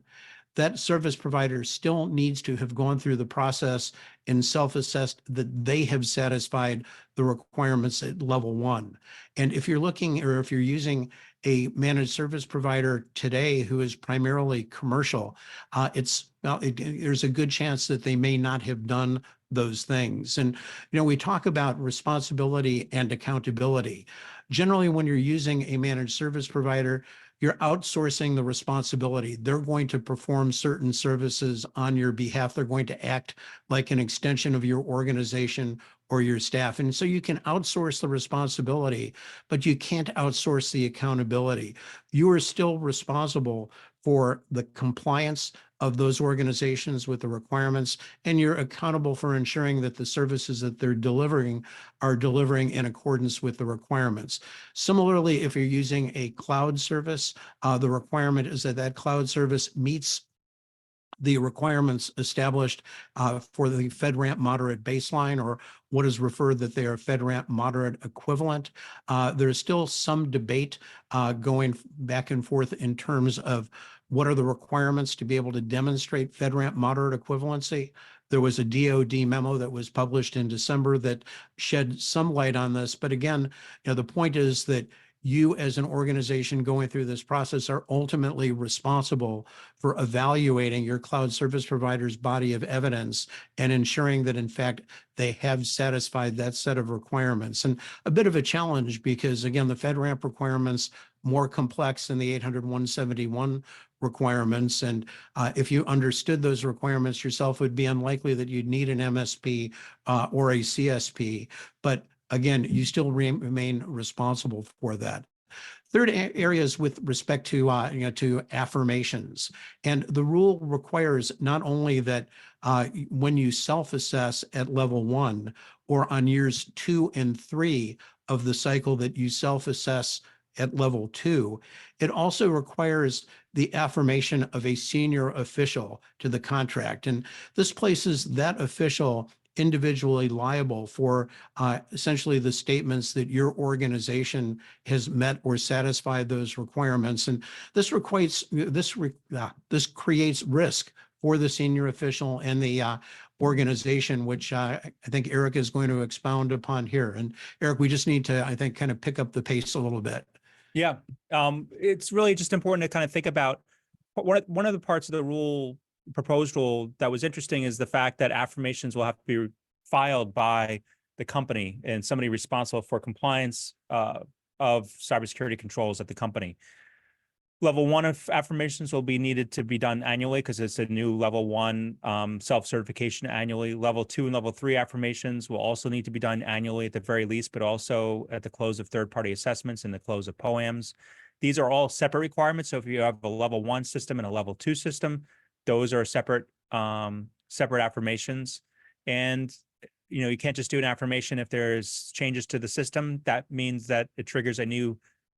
that service provider still needs to have gone through the process and self-assessed that they have satisfied the requirements at level 1. And if you're looking, or if you're using a managed service provider today who is primarily commercial, there's a good chance that they may not have done those things. And, we talk about responsibility and accountability. Generally, when you're using a managed service provider, you're outsourcing the responsibility. They're going to perform certain services on your behalf. They're going to act like an extension of your organization or your staff. And so you can outsource the responsibility, but you can't outsource the accountability. You are still responsible for the compliance of those organizations with the requirements, and you're accountable for ensuring that the services that they're delivering are delivering in accordance with the requirements. Similarly, if you're using a cloud service, the requirement is that that cloud service meets the requirements established for the FedRAMP moderate baseline, or what is referred that they are FedRAMP moderate equivalent. There's still some debate going back and forth in terms of what are the requirements to be able to demonstrate FedRAMP moderate equivalency. There was a DoD memo that was published in December that shed some light on this. But again, the point is that you as an organization going through this process are ultimately responsible for evaluating your cloud service provider's body of evidence and ensuring that, in fact, they have satisfied that set of requirements. And a bit of a challenge because, again, the FedRAMP requirements more complex than the 800-171 requirements. And if you understood those requirements yourself, it would be unlikely that you'd need an MSP or a CSP. But again, you still remain responsible for that. Third area is with respect to to affirmations, and the rule requires not only that when you self-assess at level 1 or on years 2 and 3 of the cycle that you self-assess at level 2, it also requires the affirmation of a senior official to the contract, and this places that official individually liable for essentially the statements that your organization has met or satisfied those requirements. And this creates risk for the senior official and the organization, which I think Eric is going to expound upon here. And Eric, we just need to, I think, kind of pick up the pace a little bit. Yeah, it's really just important to kind of think about one of the parts of the proposed rule that was interesting is the fact that affirmations will have to be filed by the company and somebody responsible for compliance of cybersecurity controls at the company. Level 1 of affirmations will be needed to be done annually because it's a new level 1 self-certification annually. Level 2 and level 3 affirmations will also need to be done annually at the very least, but also at the close of third-party assessments and the close of POAMs. These are all separate requirements. So if you have a level 1 system and a level 2 system, those are separate affirmations. And you can't just do an affirmation if there's changes to the system. That means that it triggers a new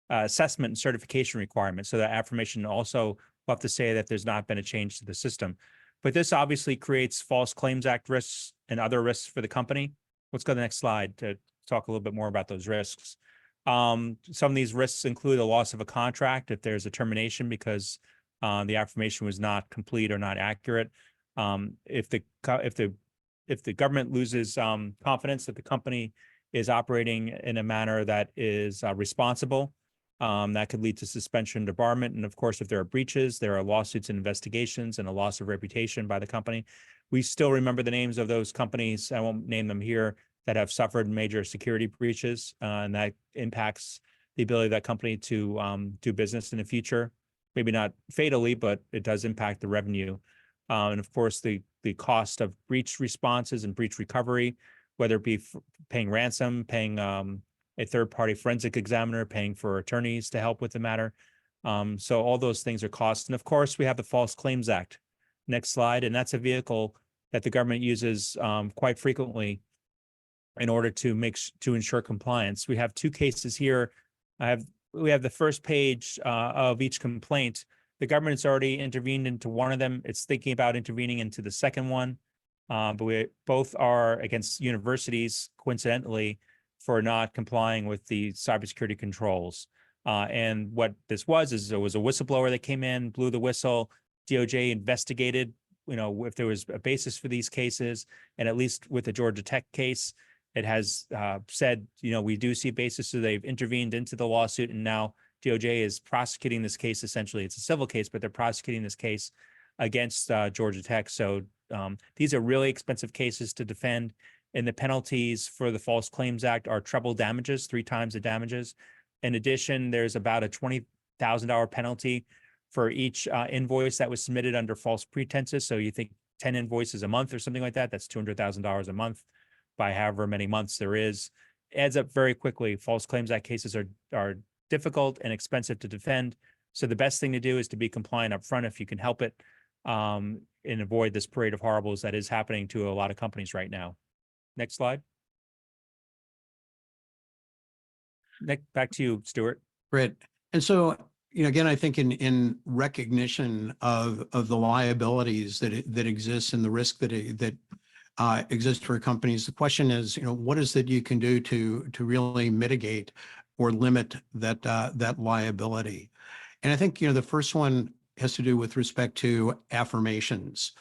assessment and certification requirement. So that affirmation also will have to say that there's not been a change to the system. But this obviously creates False Claims Act risks and other risks for the company. Let's go to the next slide to talk a little bit more about those risks. Some of these risks include a loss of a contract if there's a termination because the affirmation was not complete or not accurate. If the government loses confidence that the company is operating in a manner that is responsible, that could lead to suspension, debarment, and of course, if there are breaches, there are lawsuits and investigations and a loss of reputation by the company. We still remember the names of those companies. I won't name them here that have suffered major security breaches, and that impacts the ability of that company to do business in the future. maybe not fatally, but it does impact the revenue. And of course, the cost of breach responses and breach recovery, whether it be paying ransom, paying a third-party forensic examiner, paying for attorneys to help with the matter. So all those things are costs. And of course, we have the False Claims Act. Next slide. And that's a vehicle that the government uses quite frequently in order to ensure compliance. We have two cases here. We have the first page of each complaint. The government has already intervened into one of them. It's thinking about intervening into the second one. But we both are against universities, coincidentally, for not complying with the cybersecurity controls. And what this is there was a whistleblower that came in, blew the whistle. DOJ investigated, if there was a basis for these cases, and at least with the Georgia Tech case, it has said, we do see a basis, so they've intervened into the lawsuit, and now DOJ is prosecuting this case. Essentially, it's a civil case, but they're prosecuting this case against Georgia Tech. So these are really expensive cases to defend, and the penalties for the False Claims Act are treble damages, 3 times the damages. In addition, there's about a $20,000 penalty for each invoice that was submitted under false pretenses. So you think 10 invoices a month or something like that, that's $200,000 a month by however many months there is. Adds up very quickly. False Claims Act cases are difficult and expensive to defend. So the best thing to do is to be compliant up front if you can help it, and avoid this parade of horribles that is happening to a lot of companies right now. Next slide. Back to you, Stuart. Great. And so, again, I think in recognition of the liabilities that exist and the risk that exist for companies, the question is, what is that you can do to really mitigate or limit that liability? And I think, the first one has to do with respect to affirmations.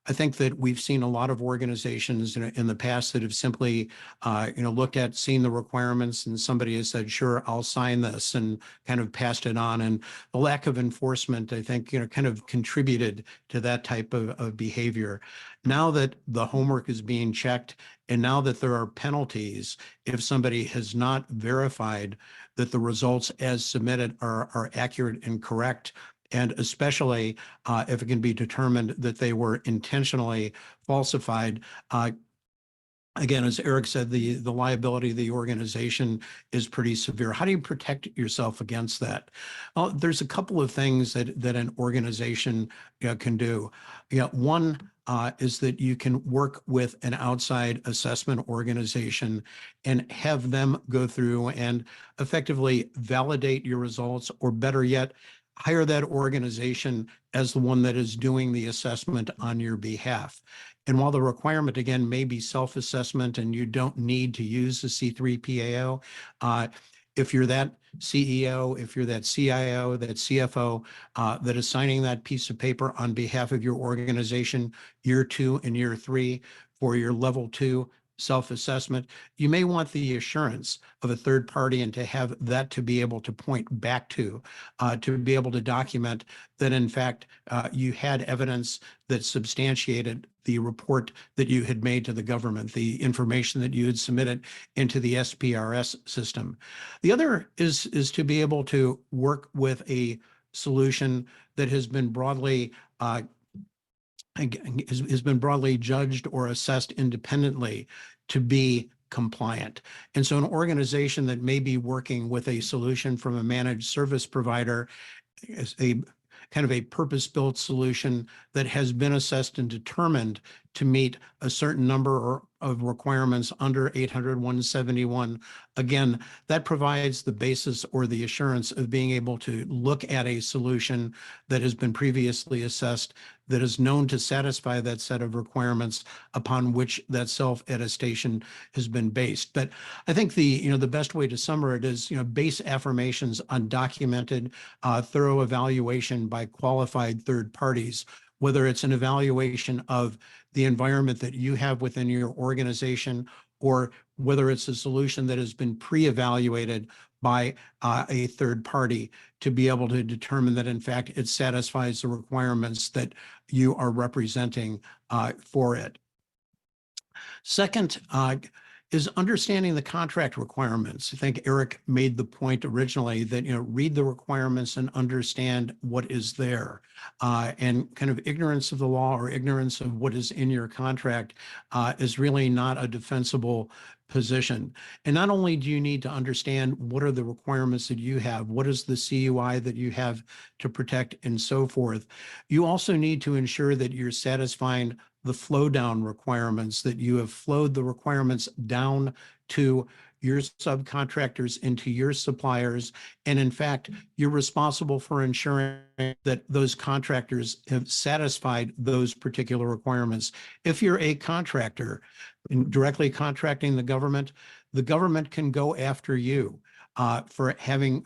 I think that we've seen a lot of organizations in the past that have simply, looked at, seen the requirements, and somebody has said, sure, I'll sign this, and kind of passed it on. And the lack of enforcement, I think, kind of contributed to that type of behavior. Now that the homework is being checked, and now that there are penalties, if somebody has not verified that the results as submitted are accurate and correct, and especially if it can be determined that they were intentionally falsified. Again, as Eric said, the liability of the organization is pretty severe. How do you protect yourself against that? Well, there's a couple of things that an organization can do. One is that you can work with an outside assessment organization and have them go through and effectively validate your results, or better yet, hire that organization as the one that is doing the assessment on your behalf. And while the requirement, again, may be self-assessment and you don't need to use the C3PAO, if you're that CEO, if you're that CIO, that CFO that is signing that piece of paper on behalf of your organization, year 2 and year 3 for your level 2 self-assessment, you may want the assurance of a third party and to have that to be able to point back to be able to document that, in fact, you had evidence that substantiated the report that you had made to the government, the information that you had submitted into the SPRS system. The other is to be able to work with a solution that has been broadly judged or assessed independently to be compliant. And so an organization that may be working with a solution from a managed service provider is a kind of a purpose-built solution that has been assessed and determined to meet a certain number of requirements under 800-171. Again, that provides the basis or the assurance of being able to look at a solution that has been previously assessed, that is known to satisfy that set of requirements upon which that self-attestation has been based. But I think the best way to summarize it is, base affirmations on documented, thorough evaluation by qualified third parties, whether it's an evaluation of the environment that you have within your organization, or whether it's a solution that has been pre-evaluated by a third party to be able to determine that, in fact, it satisfies the requirements that you are representing for it. Second, is understanding the contract requirements. I think Eric made the point originally that, read the requirements and understand what is there. And kind of ignorance of the law or ignorance of what is in your contract is really not a defensible position. And not only do you need to understand what are the requirements that you have, what is the CUI that you have to protect and so forth, you also need to ensure that you're satisfying the flow down requirements, that you have flowed the requirements down to your subcontractors and to your suppliers. And in fact, you're responsible for ensuring that those contractors have satisfied those particular requirements. If you're a contractor and directly contracting the government can go after you for having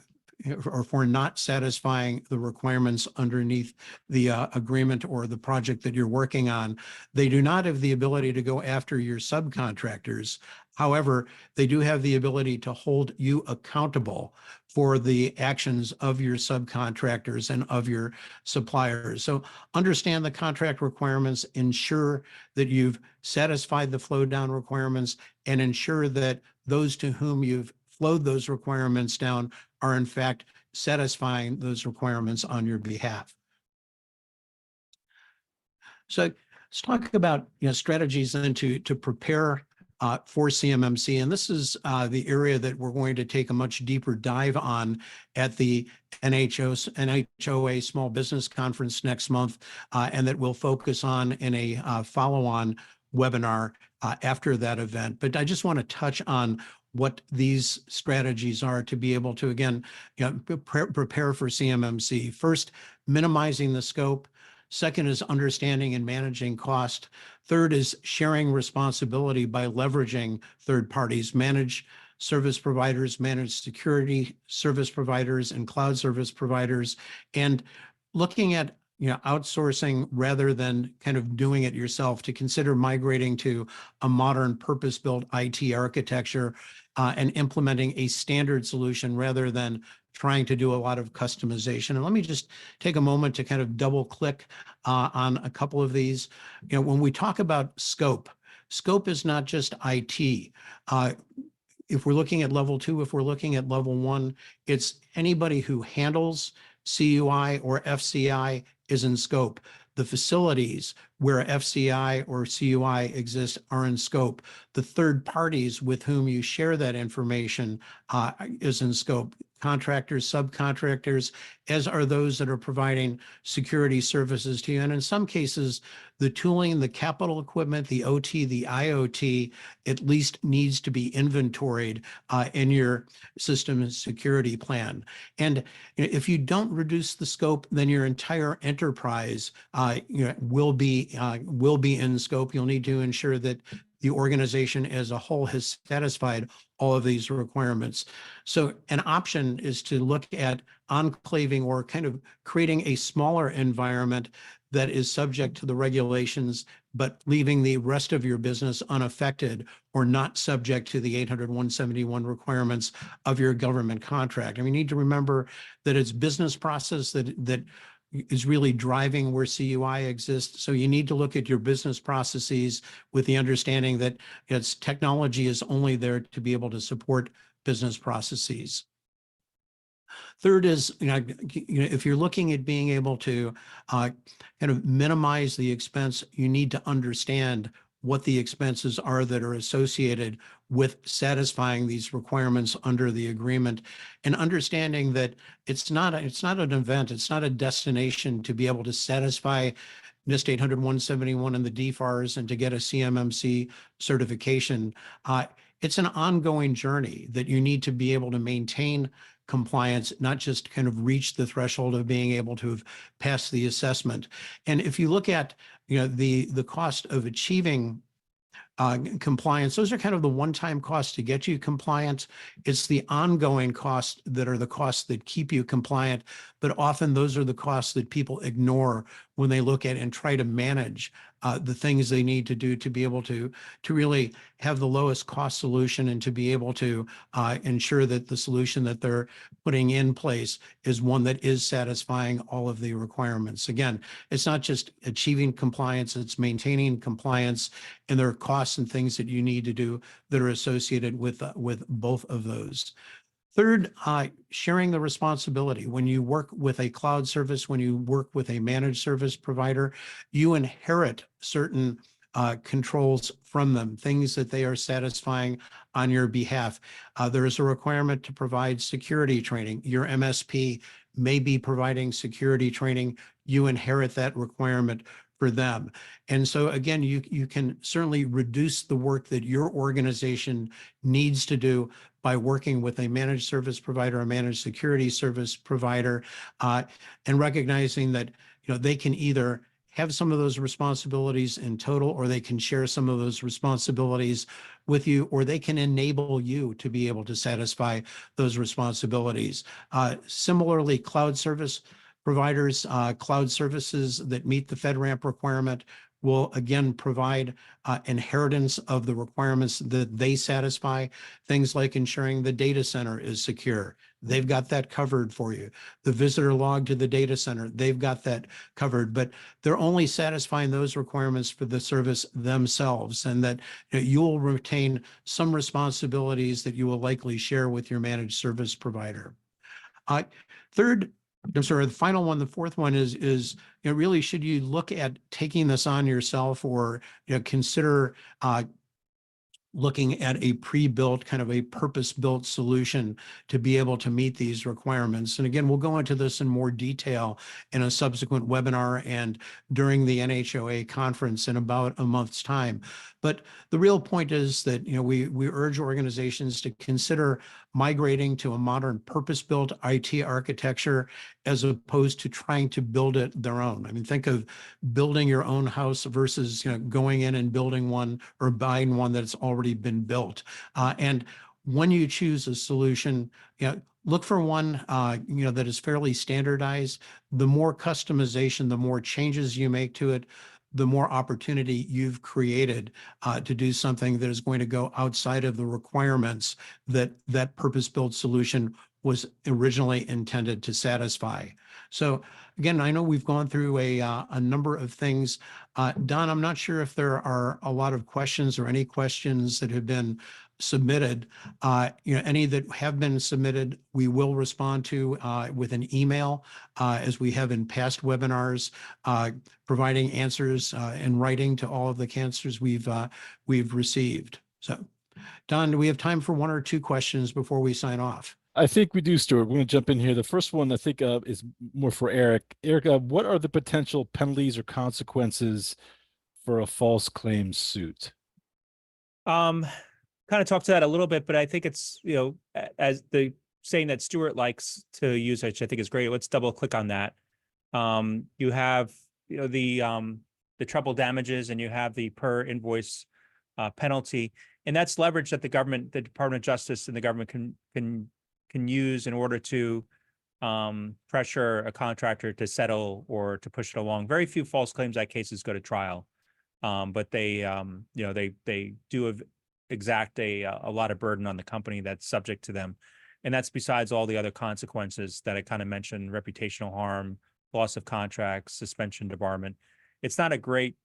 or for not satisfying the requirements underneath the agreement or the project that you're working on. They do not have the ability to go after your subcontractors. However, they do have the ability to hold you accountable for the actions of your subcontractors and of your suppliers. So understand the contract requirements, ensure that you've satisfied the flow down requirements, and ensure that those to whom you've flowed those requirements down are in fact satisfying those requirements on your behalf. So let's talk about strategies then to prepare for CMMC. And this is the area that we're going to take a much deeper dive on at the NHOA Small Business Conference next month, and that we'll focus on in a follow-on webinar after that event. But I just want to touch on what these strategies are to be able to, again, prepare for CMMC. First, minimizing the scope. Second is understanding and managing cost. Third is sharing responsibility by leveraging third parties, managed service providers, managed security service providers, and cloud service providers, and looking at outsourcing rather than kind of doing it yourself, to consider migrating to a modern purpose-built IT architecture and implementing a standard solution rather than trying to do a lot of customization. And let me just take a moment to kind of double click on a couple of these. When we talk about scope is not just IT. If we're looking at level 2, if we're looking at level 1, it's anybody who handles CUI or FCI is in scope. The facilities where FCI or CUI exist are in scope. The third parties with whom you share that information is in scope. Contractors, subcontractors, as are those that are providing security services to you. And in some cases, the tooling, the capital equipment, the OT, the IoT, at least needs to be inventoried in your system security plan. And if you don't reduce the scope, then your entire enterprise will be in scope. You'll need to ensure that the organization as a whole has satisfied all of these requirements. So an option is to look at enclaving or kind of creating a smaller environment that is subject to the regulations, but leaving the rest of your business unaffected or not subject to the 800-171 requirements of your government contract. And we need to remember that it's business process that is really driving where CUI exists. So you need to look at your business processes with the understanding that technology is only there to be able to support business processes. Third is, if you're looking at being able to kind of minimize the expense, you need to understand what the expenses are that are associated with satisfying these requirements under the agreement, and understanding that it's not an event, it's not a destination to be able to satisfy NIST 800-171 and the DFARS and to get a CMMC certification. It's an ongoing journey that you need to be able to maintain compliance, not just kind of reach the threshold of being able to have passed the assessment. And if you look at the cost of achieving compliance, those are kind of the one-time costs to get you compliant. It's the ongoing costs that are the costs that keep you compliant, but often those are the costs that people ignore when they look at and try to manage the things they need to do to be able to really have the lowest cost solution and to be able to ensure that the solution that they're putting in place is one that is satisfying all of the requirements. Again, it's not just achieving compliance, it's maintaining compliance, and there are costs and things that you need to do that are associated with both of those. Third, sharing the responsibility. When you work with a cloud service, when you work with a managed service provider, you inherit certain controls from them, things that they are satisfying on your behalf. There is a requirement to provide security training. Your MSP may be providing security training. You inherit that requirement for them. And so again, you can certainly reduce the work that your organization needs to do by working with a managed service provider, a managed security service provider, and recognizing that they can either have some of those responsibilities in total, or they can share some of those responsibilities with you, or they can enable you to be able to satisfy those responsibilities. Similarly, cloud service providers, cloud services that meet the FedRAMP requirement will again provide inheritance of the requirements that they satisfy, things like ensuring the data center is secure. They've got that covered for you. The visitor log to the data center, they've got that covered, but they're only satisfying those requirements for the service themselves, and that you will retain some responsibilities that you will likely share with your managed service provider. Third, I'm sorry, the final one, the fourth one is really, should you look at taking this on yourself, or consider looking at a pre-built, kind of a purpose-built solution to be able to meet these requirements. And again, we'll go into this in more detail in a subsequent webinar and during the NHOA conference in about a month's time. But the real point is that we urge organizations to consider migrating to a modern purpose-built IT architecture as opposed to trying to build it their own. I mean, think of building your own house versus going in and building one or buying one that's already been built. And when you choose a solution, look for one that is fairly standardized. The more customization, the more changes you make to it, the more opportunity you've created to do something that is going to go outside of the requirements that that purpose-built solution was originally intended to satisfy. So again, I know we've gone through a number of things. Don, I'm not sure if there are a lot of questions or any questions that have been submitted. Any that have been submitted, we will respond to with an email, as we have in past webinars, providing answers in writing to all of the answers we've received. So, Don, do we have time for one or two questions before we sign off? I think we do, Stuart. We're going to jump in here. The first one I think is more for Eric. Eric, what are the potential penalties or consequences for a false claims suit? Kind of talked to that a little bit, but I think it's, as the saying that Stuart likes to use, which I think is great. Let's double click on that. You have, the treble damages, and you have the per invoice penalty, and that's leverage that the government, the Department of Justice and the government can use in order to pressure a contractor to settle or to push it along. Very few False Claims Act cases go to trial, but they do exact a lot of burden on the company that's subject to them, and that's besides all the other consequences that I kind of mentioned: reputational harm, loss of contracts, suspension, debarment. It's not a great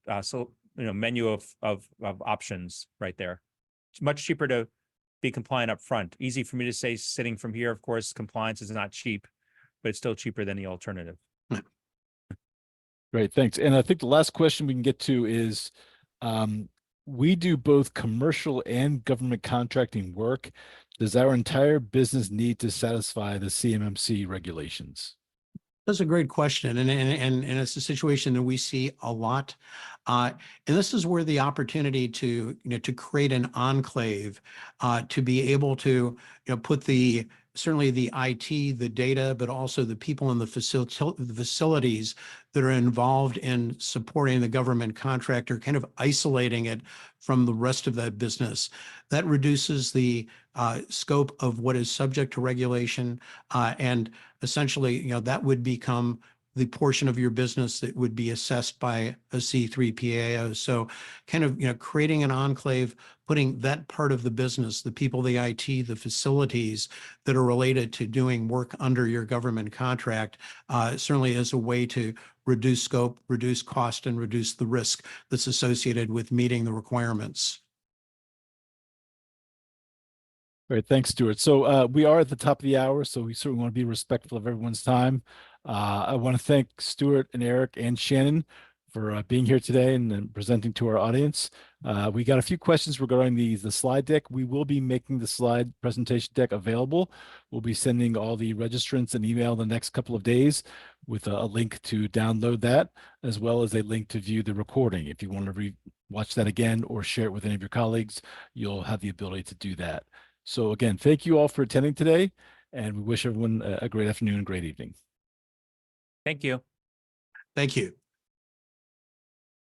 menu of options right there. It's much cheaper to be compliant up front. Easy for me to say sitting from here. Of course, compliance is not cheap, but it's still cheaper than the alternative. Great, thanks. And I think the last question we can get to is, we do both commercial and government contracting work. Does our entire business need to satisfy the CMMC regulations? That's a great question, and it's a situation that we see a lot, and this is where the opportunity to create an enclave, to be able to put certainly the IT, the data, but also the people in the facilities that are involved in supporting the government contractor, kind of isolating it from the rest of that business. That reduces the scope of what is subject to regulation, and essentially, that would become the portion of your business that would be assessed by a C3PAO. So kind of, creating an enclave, putting that part of the business, the people, the IT, the facilities that are related to doing work under your government contract, certainly as a way to reduce scope, reduce cost, and reduce the risk that's associated with meeting the requirements. Great, thanks, Stuart. So we are at the top of the hour, so we certainly want to be respectful of everyone's time. I want to thank Stuart and Eric and Shannon for being here today and presenting to our audience. We got a few questions regarding the slide deck. We will be making the slide presentation deck available. We'll be sending all the registrants an email the next couple of days with a link to download that, as well as a link to view the recording. If you want to watch that again or share it with any of your colleagues, you'll have the ability to do that. So again, thank you all for attending today, and we wish everyone a great afternoon and great evening. Thank you. Thank you.